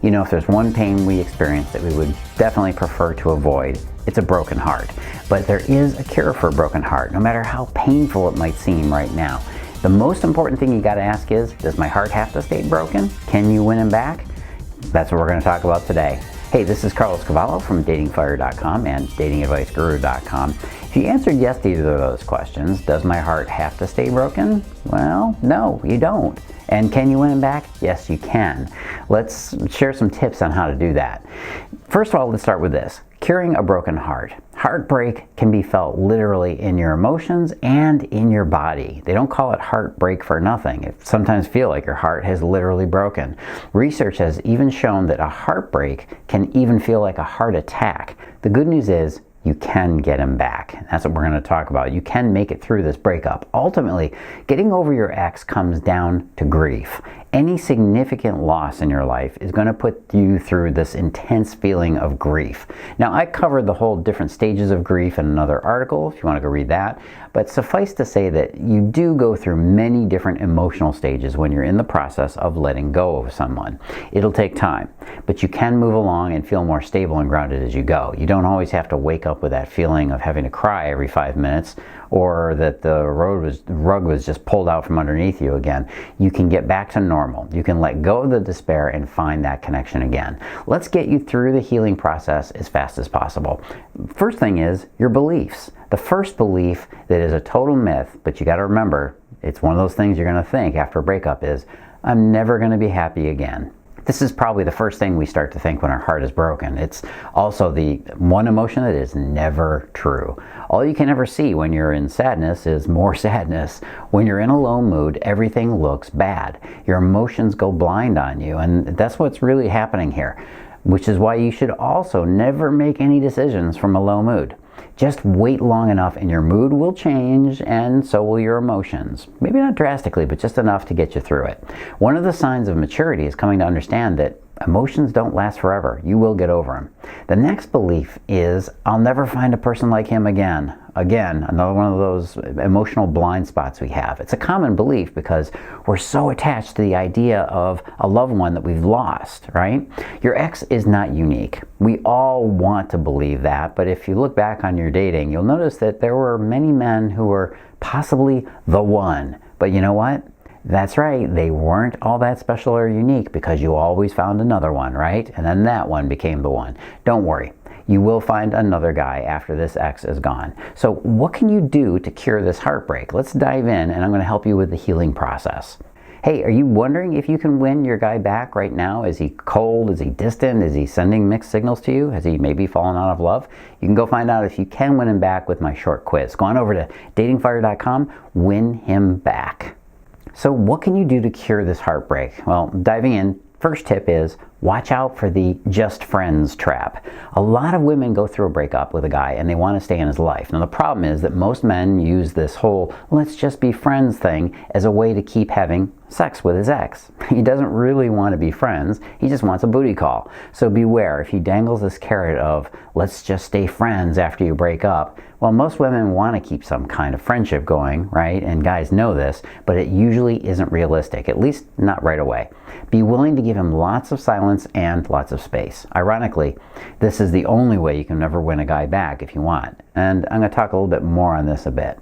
You know, if there's one pain we experience that we would definitely prefer to avoid, it's a broken heart. But there is a cure for a broken heart, no matter how painful it might seem right now. The most important thing you got to ask is, does my heart have to stay broken? Can you win him back? That's what we're going to talk about today. Hey, this is Cavallo from datingfire.com and datingadviceguru.com. If you answered yes to either of those questions, does my heart have to stay broken? Well, no, you don't. And can you win him back? Yes, you can. Let's share some tips on how to do that. First of all, let's start with this. Curing a broken heart. Heartbreak can be felt literally in your emotions and in your body. They don't call it heartbreak for nothing. It sometimes feel like your heart has literally broken. Research has even shown that a heartbreak can even feel like a heart attack. The good news is, you can get him back. That's what we're going to talk about. You can make it through this breakup. Ultimately, getting over your ex comes down to grief. Any significant loss in your life is going to put you through this intense feeling of grief. Now, I covered the whole different stages of grief in another article, if you want to go read that. But suffice to say that you do go through many different emotional stages when you're in the process of letting go of someone. It'll take time, but you can move along and feel more stable and grounded as you go. You don't always have to wake up with that feeling of having to cry every 5 minutes, or that the rug was just pulled out from underneath you again. You can get back to normal. You can let go of the despair and find that connection again. Let's get you through the healing process as fast as possible. First thing is your beliefs. The first belief that is a total myth, but you got to remember, it's one of those things you're going to think after a breakup is, I'm never going to be happy again. This is probably the first thing we start to think when our heart is broken. It's also the one emotion that is never true. All you can ever see when you're in sadness is more sadness. When you're in a low mood, everything looks bad. Your emotions go blind on you, and that's what's really happening here, which is why you should also never make any decisions from a low mood. Just wait long enough and your mood will change, and so will your emotions. Maybe not drastically, but just enough to get you through it. One of the signs of maturity is coming to understand that emotions don't last forever. You will get over them. The next belief is, I'll never find a person like him again. Again, another one of those emotional blind spots we have. It's a common belief because we're so attached to the idea of a loved one that we've lost, right? Your ex is not unique. We all want to believe that, but if you look back on your dating, you'll notice that there were many men who were possibly the one. But you know what? That's right, they weren't all that special or unique because you always found another one, right? And then that one became the one. Don't worry. You will find another guy after this ex is gone. So what can you do to cure this heartbreak? Let's dive in, and I'm going to help you with the healing process. Hey, are you wondering if you can win your guy back right now? Is he cold? Is he distant? Is he sending mixed signals to you? Has he maybe fallen out of love? You can go find out if you can win him back with my short quiz. Go on over to datingfire.com, win him back. So what can you do to cure this heartbreak? Well, diving in, first tip is watch out for the just friends trap. A lot of women go through a breakup with a guy and they want to stay in his life. Now the problem is that most men use this whole let's just be friends thing as a way to keep having sex with his ex. He doesn't really want to be friends, he just wants a booty call. So beware, if he dangles this carrot of let's just stay friends after you break up, well, most women want to keep some kind of friendship going, right? And guys know this, but it usually isn't realistic, at least not right away. Be willing to give him lots of silence and lots of space. Ironically, this is the only way you can ever win a guy back if you want. And I'm going to talk a little bit more on this a bit.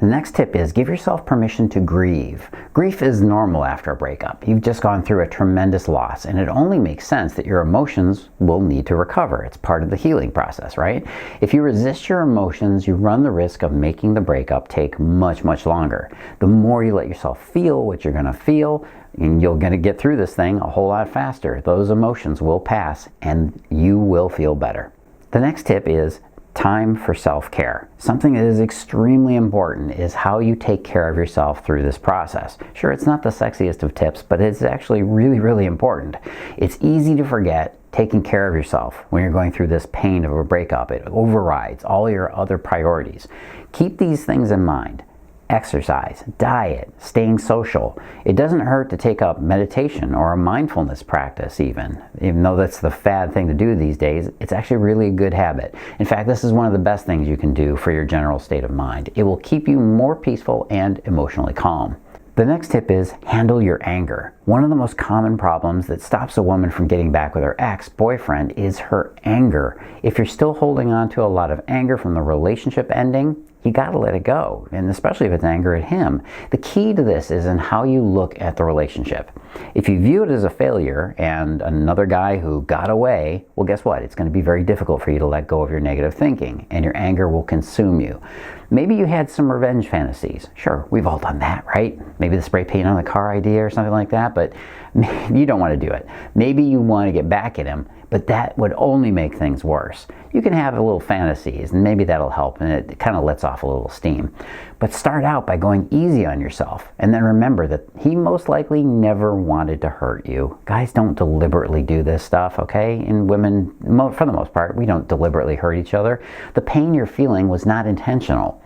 The next tip is give yourself permission to grieve. Grief is normal after a breakup. You've just gone through a tremendous loss, and it only makes sense that your emotions will need to recover. It's part of the healing process, right? If you resist your emotions, you run the risk of making the breakup take much, much longer. The more you let yourself feel what you're going to feel, and you're going to get through this thing a whole lot faster. Those emotions will pass, and you will feel better. The next tip is time for self-care. Something that is extremely important is how you take care of yourself through this process. Sure, it's not the sexiest of tips, but it's actually really, really important. It's easy to forget taking care of yourself when you're going through this pain of a breakup. It overrides all your other priorities. Keep these things in mind. Exercise, diet, staying social. It doesn't hurt to take up meditation or a mindfulness practice even though that's the fad thing to do these days. It's actually really a good habit. In fact, this is one of the best things you can do for your general state of mind. It will keep you more peaceful and emotionally calm. The next tip is handle your anger. One of the most common problems that stops a woman from getting back with her ex-boyfriend is her anger. If you're still holding on to a lot of anger from the relationship ending, you gotta let it go, and especially if it's anger at him. The key to this is in how you look at the relationship. If you view it as a failure and another guy who got away, well, guess what? It's going to be very difficult for you to let go of your negative thinking, and your anger will consume you. Maybe you had some revenge fantasies. Sure, we've all done that, right? Maybe the spray paint on the car idea or something like that, but you don't want to do it. Maybe you want to get back at him, but that would only make things worse. You can have a little fantasies, and maybe that'll help, and it kind of lets off a little steam. But start out by going easy on yourself, and then remember that he most likely never wanted to hurt you. Guys don't deliberately do this stuff, okay? And women, for the most part, we don't deliberately hurt each other. The pain you're feeling was not intentional.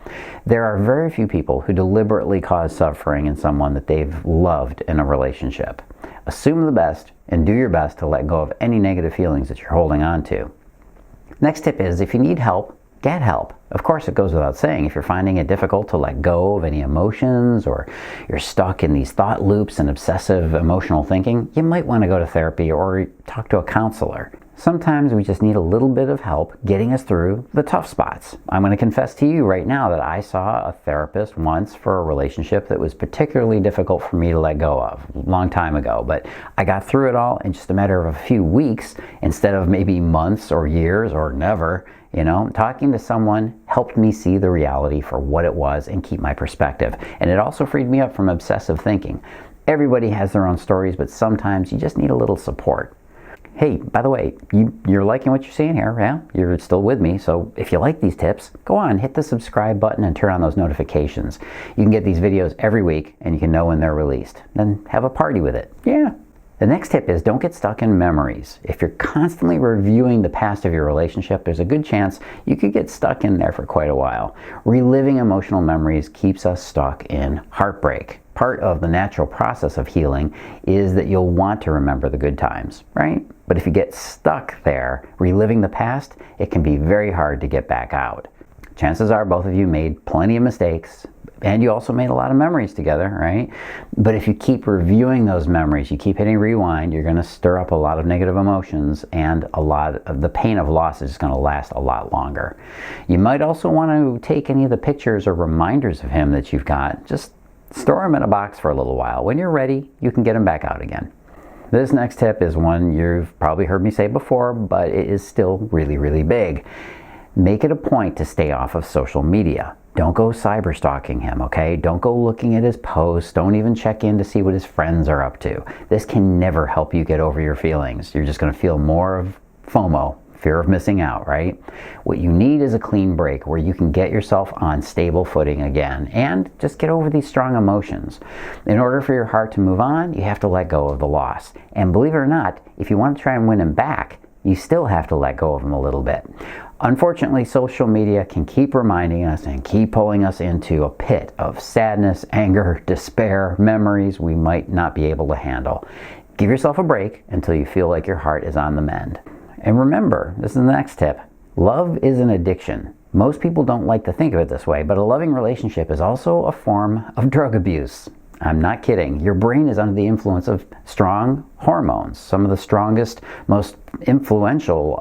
There are very few people who deliberately cause suffering in someone that they've loved in a relationship. Assume the best and do your best to let go of any negative feelings that you're holding on to. Next tip is, if you need help, get help. Of course, it goes without saying, if you're finding it difficult to let go of any emotions, or you're stuck in these thought loops and obsessive emotional thinking, you might want to go to therapy or talk to a counselor. Sometimes we just need a little bit of help getting us through the tough spots. I'm going to confess to you right now that I saw a therapist once for a relationship that was particularly difficult for me to let go of a long time ago, but I got through it all in just a matter of a few weeks instead of maybe months or years or never. Talking to someone helped me see the reality for what it was and keep my perspective. And it also freed me up from obsessive thinking. Everybody has their own stories, but sometimes you just need a little support. Hey, by the way, you're liking what you're seeing here, yeah? You're still with me, so if you like these tips, go on, hit the subscribe button and turn on those notifications. You can get these videos every week, and you can know when they're released. Then have a party with it. Yeah. The next tip is, don't get stuck in memories. If you're constantly reviewing the past of your relationship, there's a good chance you could get stuck in there for quite a while. Reliving emotional memories keeps us stuck in heartbreak. Part of the natural process of healing is that you'll want to remember the good times, right? But if you get stuck there, reliving the past, it can be very hard to get back out. Chances are both of you made plenty of mistakes, and you also made a lot of memories together, right? But if you keep reviewing those memories, you keep hitting rewind, you're going to stir up a lot of negative emotions, and a lot of the pain of loss is just going to last a lot longer. You might also want to take any of the pictures or reminders of him that you've got, just store them in a box for a little while. When you're ready, you can get them back out again. This next tip is one you've probably heard me say before, but it is still really, really big. Make it a point to stay off of social media. Don't go cyber stalking him, okay? Don't go looking at his posts. Don't even check in to see what his friends are up to. This can never help you get over your feelings. You're just going to feel more of FOMO, fear of missing out, right? What you need is a clean break where you can get yourself on stable footing again and just get over these strong emotions. In order for your heart to move on, you have to let go of the loss. And believe it or not, if you want to try and win him back, you still have to let go of him a little bit. Unfortunately, social media can keep reminding us and keep pulling us into a pit of sadness, anger, despair, memories we might not be able to handle. Give yourself a break until you feel like your heart is on the mend. And remember, this is the next tip, love is an addiction. Most people don't like to think of it this way, but a loving relationship is also a form of drug abuse. I'm not kidding. Your brain is under the influence of strong hormones, some of the strongest, most influential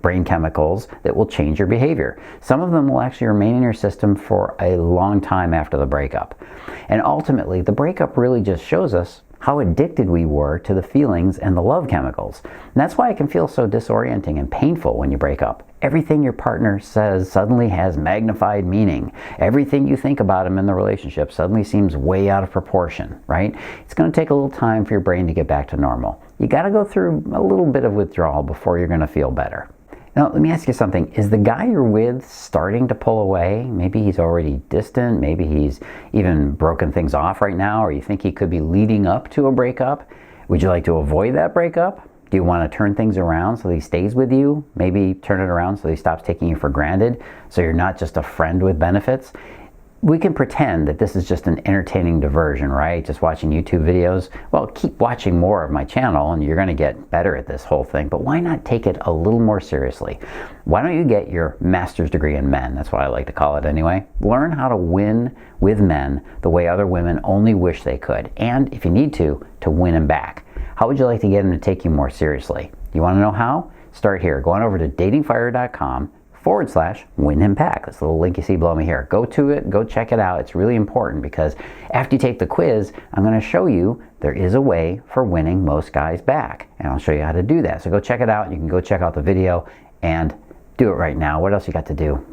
brain chemicals that will change your behavior. Some of them will actually remain in your system for a long time after the breakup. And ultimately, the breakup really just shows us how addicted we were to the feelings and the love chemicals. And that's why it can feel so disorienting and painful when you break up. Everything your partner says suddenly has magnified meaning. Everything you think about him in the relationship suddenly seems way out of proportion, right? It's going to take a little time for your brain to get back to normal. You got to go through a little bit of withdrawal before you're going to feel better. Now, let me ask you something. Is the guy you're with starting to pull away? Maybe he's already distant. Maybe he's even broken things off right now, or you think he could be leading up to a breakup. Would you like to avoid that breakup? Do you want to turn things around so that he stays with you? Maybe turn it around so he stops taking you for granted, so you're not just a friend with benefits? we can pretend that this is just an entertaining diversion, right? Just watching YouTube videos. Well, keep watching more of my channel and you're going to get better at this whole thing. But why not take it a little more seriously? Why don't you get your master's degree in men? That's what I like to call it anyway. Learn how to win with men the way other women only wish they could. And if you need to win them back. How would you like to get them to take you more seriously? You want to know how? Start here. Go on over to datingfire.com/win him back. This little link you see below me here. Go to it, go check it out. It's really important because after you take the quiz, I'm going to show you there is a way for winning most guys back. And I'll show you how to do that. So go check it out. You can go check out the video and do it right now. What else you got to do?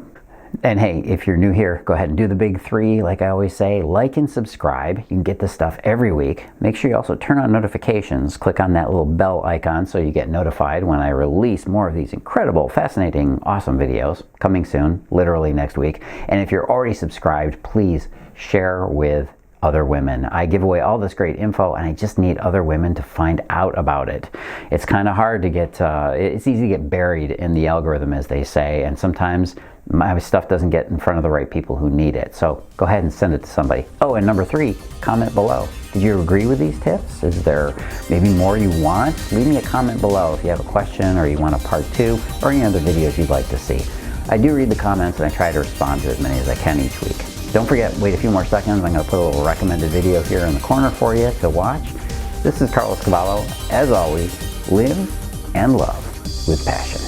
And hey, if you're new here, go ahead and do the big three. Like I always say, like and subscribe. You can get this stuff every week. Make sure you also turn on notifications. Click on that little bell icon so you get notified when I release more of these incredible, fascinating, awesome videos. Coming soon, literally next week. And if you're already subscribed, please share with other women. I give away all this great info and I just need other women to find out about it. It's kind of hard to get, it's easy to get buried in the algorithm, as they say, and sometimes my stuff doesn't get in front of the right people who need it. So go ahead and send it to somebody. Oh, and number 3, comment below. Did you agree with these tips? Is there maybe more you want? Leave me a comment below if you have a question or you want a part 2 or any other videos you'd like to see. I do read the comments and I try to respond to as many as I can each week. Don't forget, wait a few more seconds. I'm going to put a little recommended video here in the corner for you to watch. This is Cavallo. As always, live and love with passion.